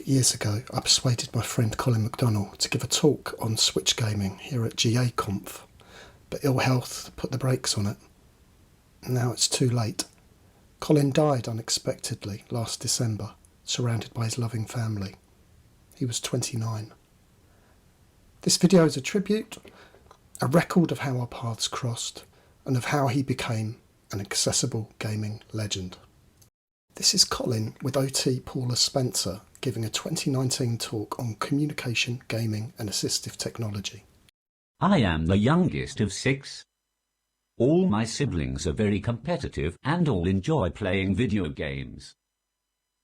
years ago, I persuaded my friend Colin McDonnell to give a talk on Switch gaming here at GA-Conf, but ill health put the brakes on it. Now it's too late. Colin died unexpectedly last December, surrounded by his loving family. He was 29. This video is a tribute, a record of how our paths crossed, and of how he became an accessible gaming legend. This is Colin with OT Paula Spencer giving a 2019 talk on communication, gaming and assistive technology. I am the youngest of 6. All my siblings are very competitive and all enjoy playing video games.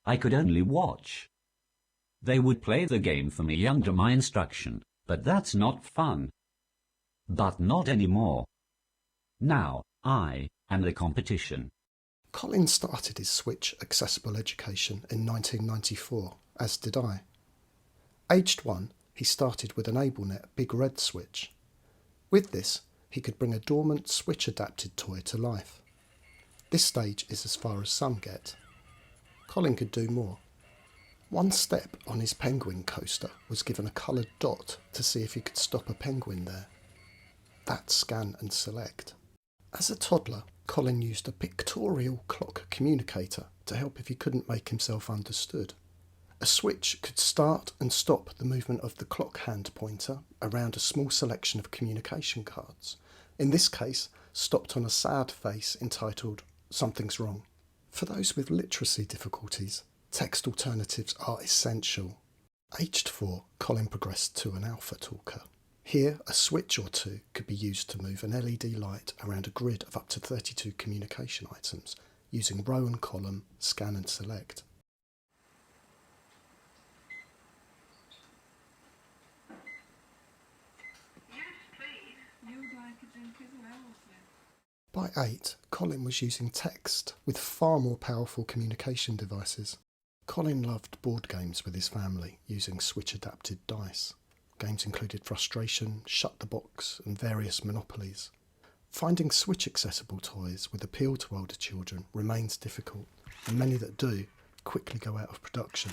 I could only watch. They would play the game for me under my instruction, but that's not fun. But not anymore. Now, I am the competition. Colin started his Switch accessible education in 1994, as did I. Aged 1, he started with an AbleNet Big Red Switch. With this, he could bring a dormant Switch-adapted toy to life. This stage is as far as some get. Colin could do more. One step on his penguin coaster was given a coloured dot to see if he could stop a penguin there. That's scan and select. As a toddler, Colin used a pictorial clock communicator to help if he couldn't make himself understood. A switch could start and stop the movement of the clock hand pointer around a small selection of communication cards. In this case, stopped on a sad face entitled "Something's Wrong." For those with literacy difficulties, text alternatives are essential. Aged 4, Colin progressed to an alpha talker. Here, a switch or two could be used to move an LED light around a grid of up to 32 communication items using row and column, scan and select. By 8, Colin was using text with far more powerful communication devices. Colin loved board games with his family using Switch-adapted dice. Games included Frustration, Shut the Box and various Monopolies. Finding Switch-accessible toys with appeal to older children remains difficult, and many that do quickly go out of production.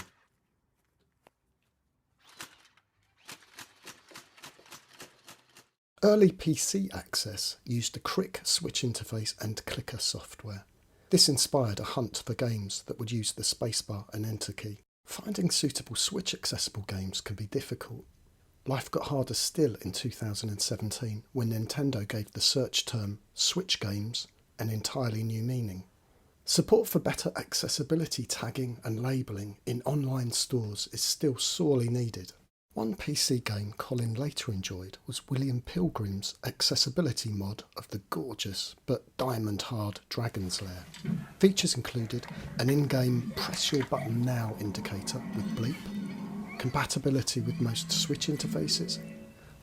Early PC access used the Crick switch interface and clicker software. This inspired a hunt for games that would use the spacebar and enter key. Finding suitable Switch-accessible games can be difficult. Life got harder still in 2017 when Nintendo gave the search term Switch games an entirely new meaning. Support for better accessibility tagging and labelling in online stores is still sorely needed. One PC game Colin later enjoyed was William Pilgrim's accessibility mod of the gorgeous but diamond-hard Dragon's Lair. Features included an in-game press your button now indicator with bleep, compatibility with most Switch interfaces,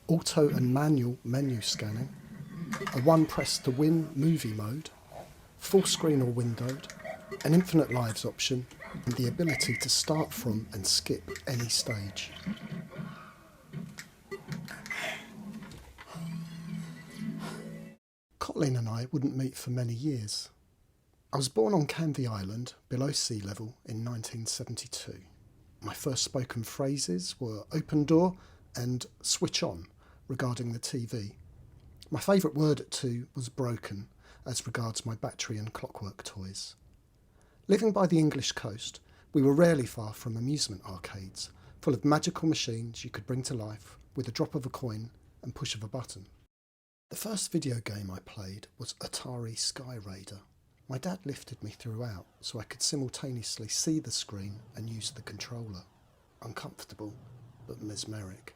auto and manual menu scanning, a one press to win movie mode, full screen or windowed, an infinite lives option, and the ability to start from and skip any stage. Colin and I wouldn't meet for many years. I was born on Canvey Island, below sea level, in 1972. My first spoken phrases were open door and switch on regarding the TV. My favourite word at 2 was broken as regards my battery and clockwork toys. Living by the English coast, we were rarely far from amusement arcades, full of magical machines you could bring to life with a drop of a coin and push of a button. The first video game I played was Atari Sky Raider. My dad lifted me throughout so I could simultaneously see the screen and use the controller. Uncomfortable, but mesmeric.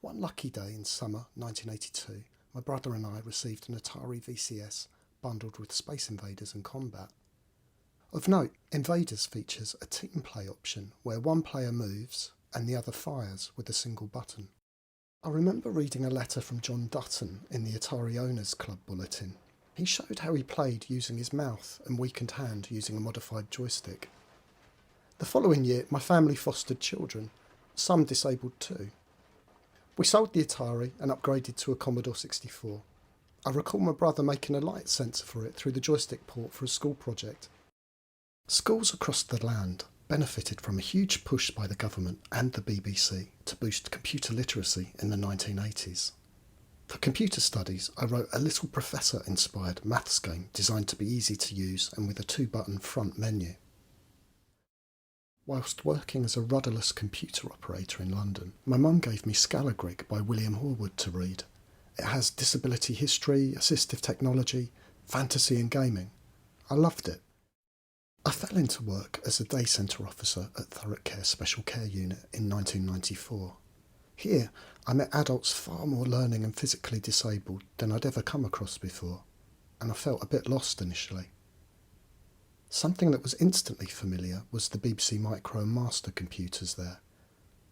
One lucky day in summer 1982, my brother and I received an Atari VCS bundled with Space Invaders and Combat. Of note, Invaders features a team play option where one player moves and the other fires with a single button. I remember reading a letter from John Dutton in the Atari Owners Club bulletin. He showed how he played using his mouth and weakened hand using a modified joystick. The following year, my family fostered children, some disabled too. We sold the Atari and upgraded to a Commodore 64. I recall my brother making a light sensor for it through the joystick port for a school project. Schools across the land benefited from a huge push by the government and the BBC to boost computer literacy in the 1980s. For computer studies, I wrote a little professor-inspired maths game designed to be easy to use and with a 2-button front menu. Whilst working as a rudderless computer operator in London, my mum gave me Scalagrig by William Horwood to read. It has disability history, assistive technology, fantasy and gaming. I loved it. I fell into work as a day centre officer at Thurrock Care Special Care Unit in 1994. Here, I met adults far more learning and physically disabled than I'd ever come across before, and I felt a bit lost initially. Something that was instantly familiar was the BBC Micro and Master computers there.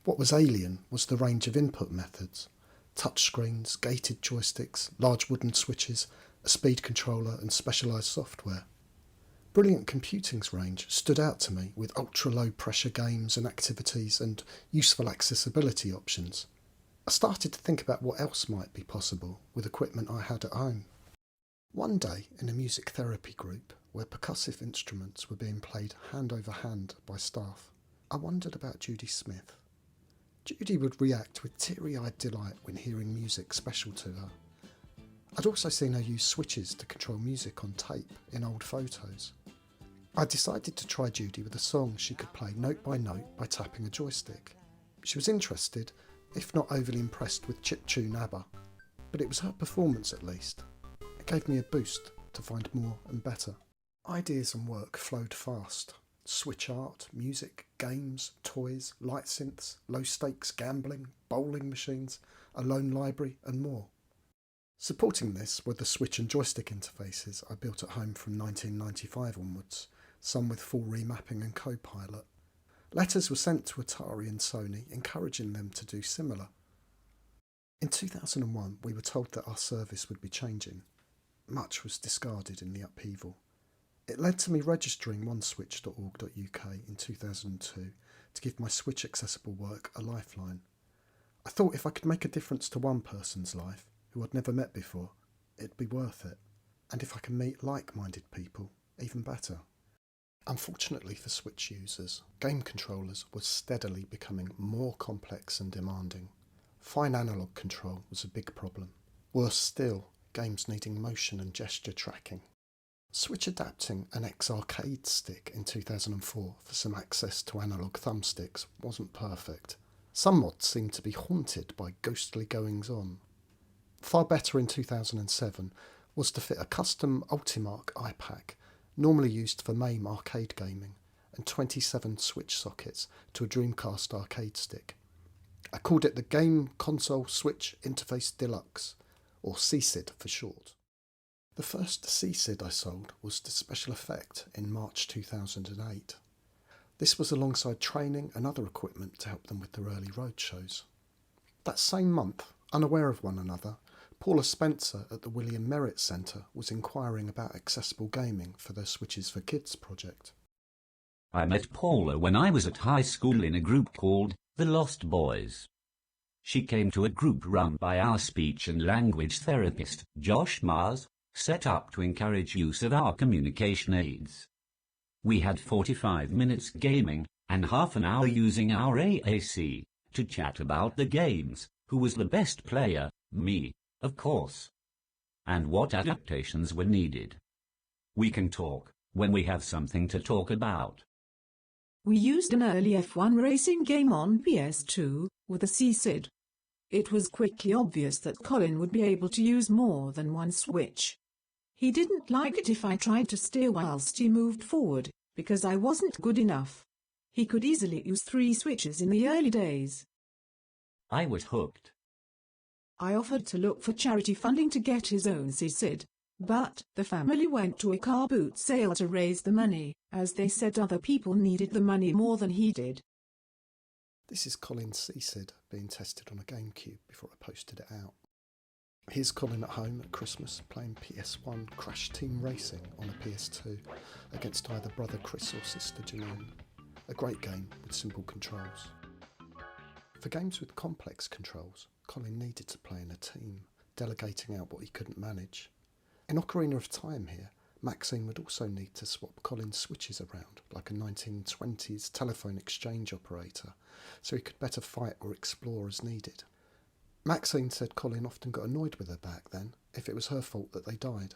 What was alien was the range of input methods: touchscreens, gated joysticks, large wooden switches, a speed controller and specialised software. Brilliant Computing's range stood out to me with ultra-low pressure games and activities and useful accessibility options. I started to think about what else might be possible with equipment I had at home. One day, in a music therapy group where percussive instruments were being played hand over hand by staff, I wondered about Judy Smith. Judy would react with teary-eyed delight when hearing music special to her. I'd also seen her use switches to control music on tape in old photos. I decided to try Judy with a song she could play note by note by tapping a joystick. She was interested, if not overly impressed with chiptune ABBA, but it was her performance at least. It gave me a boost to find more and better. Ideas and work flowed fast. Switch art, music, games, toys, light synths, low-stakes gambling, bowling machines, a lone library and more. Supporting this were the switch and joystick interfaces I built at home from 1995 onwards, some with full remapping and Copilot. Letters were sent to Atari and Sony encouraging them to do similar. In 2001 we were told that our service would be changing. Much was discarded in the upheaval. It led to me registering oneswitch.org.uk in 2002 to give my Switch-accessible work a lifeline. I thought if I could make a difference to one person's life, who I'd never met before, it'd be worth it. And if I can meet like-minded people, even better. Unfortunately for Switch users, game controllers were steadily becoming more complex and demanding. Fine analogue control was a big problem. Worse still, games needing motion and gesture tracking. Switch adapting an X-Arcade stick in 2004 for some access to analogue thumbsticks wasn't perfect. Some mods seemed to be haunted by ghostly goings-on. Far better in 2007 was to fit a custom Ultimark iPack, normally used for MAME arcade gaming, and 27 Switch sockets to a Dreamcast arcade stick. I called it the Game Console Switch Interface Deluxe, or CSID for short. The first CSID I sold was to Special Effect in March 2008. This was alongside training and other equipment to help them with their early road shows. That same month, unaware of one another, Paula Spencer at the William Merritt Centre was inquiring about accessible gaming for their Switches for Kids project. I met Paula when I was at high school in a group called The Lost Boys. She came to a group run by our speech and language therapist, Josh Mars, set up to encourage use of our communication aids. We had 45 minutes gaming and half an hour using our AAC to chat about the games, who was the best player, me, of course, and what adaptations were needed. We can talk when we have something to talk about. We used an early F1 racing game on PS2 with a CSID. It was quickly obvious that Colin would be able to use more than one switch. He didn't like it if I tried to steer whilst he moved forward, because I wasn't good enough. He could easily use 3 switches in the early days. I was hooked. I offered to look for charity funding to get his own CSID, but the family went to a car boot sale to raise the money, as they said other people needed the money more than he did. This is Colin's CSID being tested on a GameCube before I posted it out. Here's Colin at home at Christmas playing PS1 Crash Team Racing on a PS2 against either brother Chris or sister Janine. A great game with simple controls. For games with complex controls, Colin needed to play in a team, delegating out what he couldn't manage. In Ocarina of Time here, Maxine would also need to swap Colin's switches around, like a 1920s telephone exchange operator, so he could better fight or explore as needed. Maxine said Colin often got annoyed with her back then, if it was her fault that they died.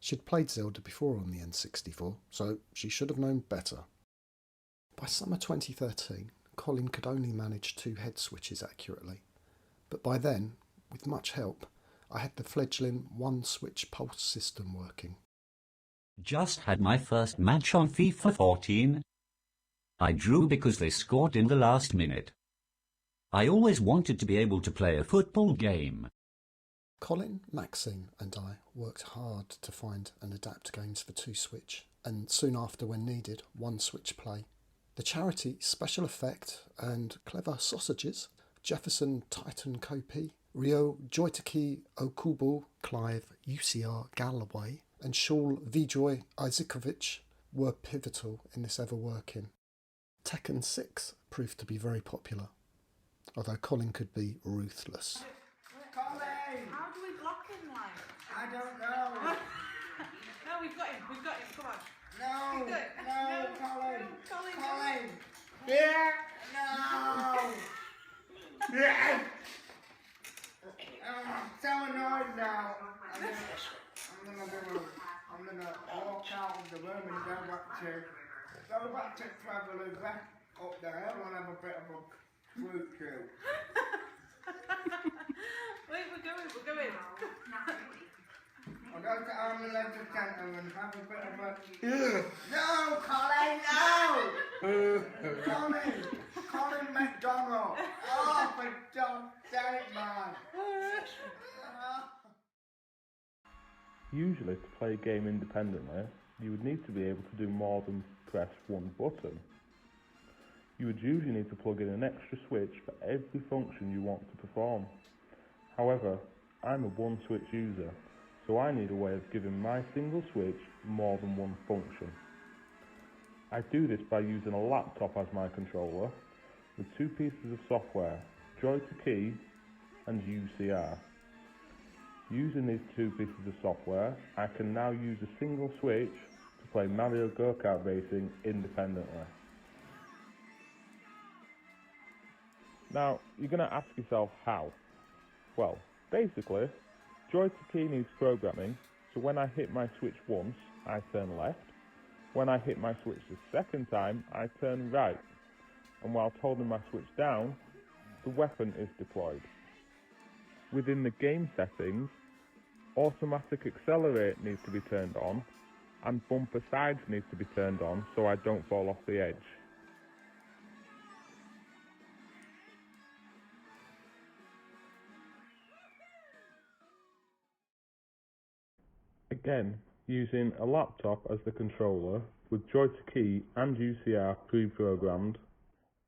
She'd played Zelda before on the N64, so she should have known better. By summer 2013, Colin could only manage 2 head switches accurately, but by then, with much help, I had the fledgling one-switch pulse system working. Just had my first match on FIFA 14. I drew because they scored in the last minute. I always wanted to be able to play a football game. Colin, Maxine and I worked hard to find and adapt games for 2-switch, and soon after, when needed, 1-switch play. The charity Special Effect and Clever Sausages, Jefferson Titan Kopi, Rio Joytaki Okubo, Clive UCR Galloway and Shaul Vijoy Isakovic were pivotal in this ever working. Tekken 6 proved to be very popular, although Colin could be ruthless. Colin! How do we block him like? I don't know. No, we've got him, come on. No, We've got it. no, Colin. No, Colin. Colin. Yeah. No. Yeah. I'm so annoyed now. I'm gonna walk out of the room and go back to Traveller's back up the hill and have a bit of a fruit chew. Wait, we're going. I'll go to Army Leisure Centre and have a bit of a... No, Colin, no! Colin McDonnell. Oh, for God's sake, man. Usually, to play a game independently, you would need to be able to do more than press one button. You would usually need to plug in an extra switch for every function you want to perform. However, I'm a one-switch user, so I need a way of giving my single switch more than one function. I do this by using a laptop as my controller, with 2 pieces of software, Joy-to-Key and UCR. Using these 2 pieces of software, I can now use a single switch to play Mario Go-Kart Racing independently. Now, you're going to ask yourself how. Well, basically, Joy-to-Key needs programming, so when I hit my switch once, I turn left. When I hit my switch the second time, I turn right. And whilst holding my switch down, the weapon is deployed. Within the game settings, automatic accelerate needs to be turned on, and bumper sides needs to be turned on so I don't fall off the edge. Again, using a laptop as the controller, with Joy-to-Key and UCR pre-programmed,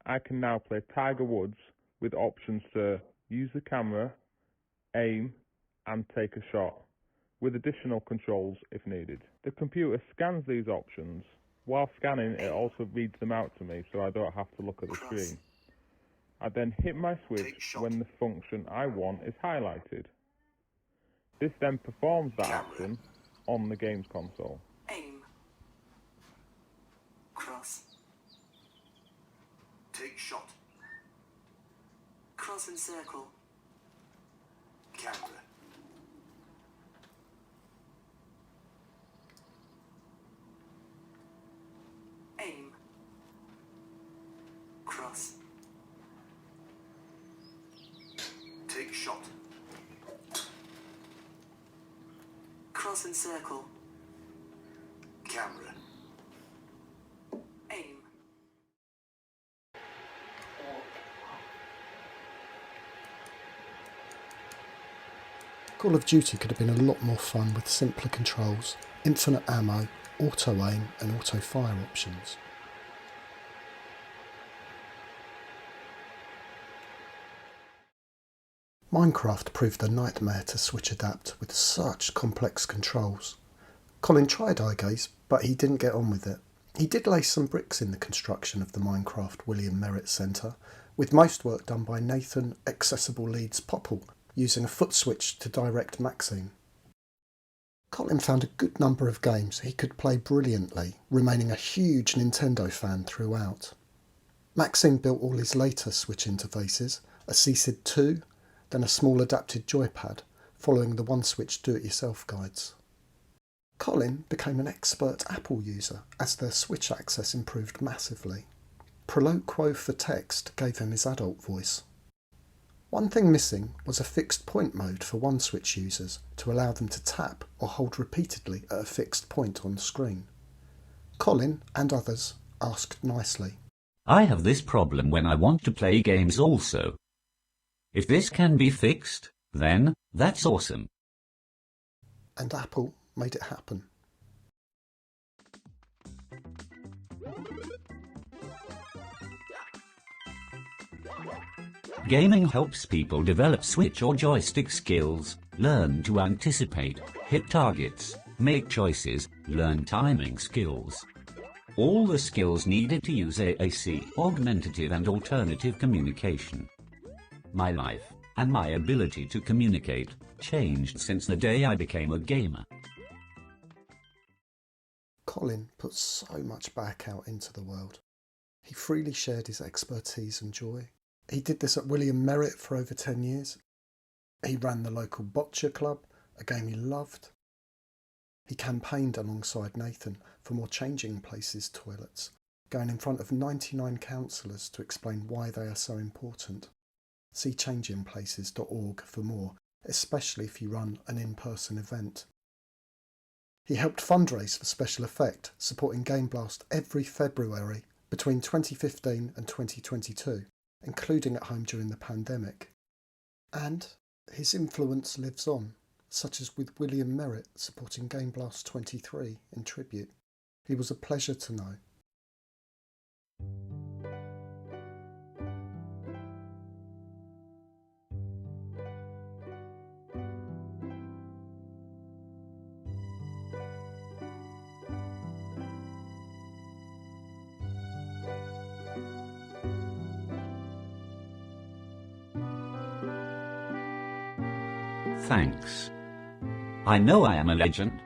I can now play Tiger Woods with options to use the camera, aim, and take a shot, with additional controls if needed. The computer scans these options. While scanning, it also reads them out to me so I don't have to look at the screen. I then hit my switch when the function I want is highlighted. This then performs that action on the games console. Aim. Cross. Take shot. Cross and circle. Camera. Aim. Cross. Take shot. Cross and circle. Camera. Aim. Call of Duty could have been a lot more fun with simpler controls, infinite ammo, auto-aim and auto-fire options. Minecraft proved a nightmare to switch adapt with such complex controls. Colin tried eye gaze, but he didn't get on with it. He did lay some bricks in the construction of the Minecraft William Merritt Centre, with most work done by Nathan Accessible Leeds Popple, using a foot switch to direct Maxine. Colin found a good number of games he could play brilliantly, remaining a huge Nintendo fan throughout. Maxine built all his later Switch interfaces, a CSID 2, then a small adapted joypad, following the one-switch do-it-yourself guides. Colin became an expert Apple user as their Switch access improved massively. Proloquo for text gave him his adult voice. One thing missing was a fixed point mode for one-switch users to allow them to tap or hold repeatedly at a fixed point on screen. Colin and others asked nicely. I have this problem when I want to play games also. If this can be fixed, then that's awesome. And Apple made it happen. Gaming helps people develop switch or joystick skills, learn to anticipate, hit targets, make choices, learn timing skills. All the skills needed to use AAC, augmentative and alternative communication. My life, and my ability to communicate, changed since the day I became a gamer. Colin put so much back out into the world. He freely shared his expertise and joy. He did this at William Merritt for over 10 years. He ran the local bocce club, a game he loved. He campaigned alongside Nathan for more changing places toilets, going in front of 99 councillors to explain why they are so important. See changingplaces.org for more, especially if you run an in-person event. He helped fundraise for Special Effect, supporting Game Blast every February between 2015 and 2022, including at home during the pandemic. And his influence lives on, such as with William Merritt supporting Game Blast 23 in tribute. He was a pleasure to know. Thanks. I know I am a legend,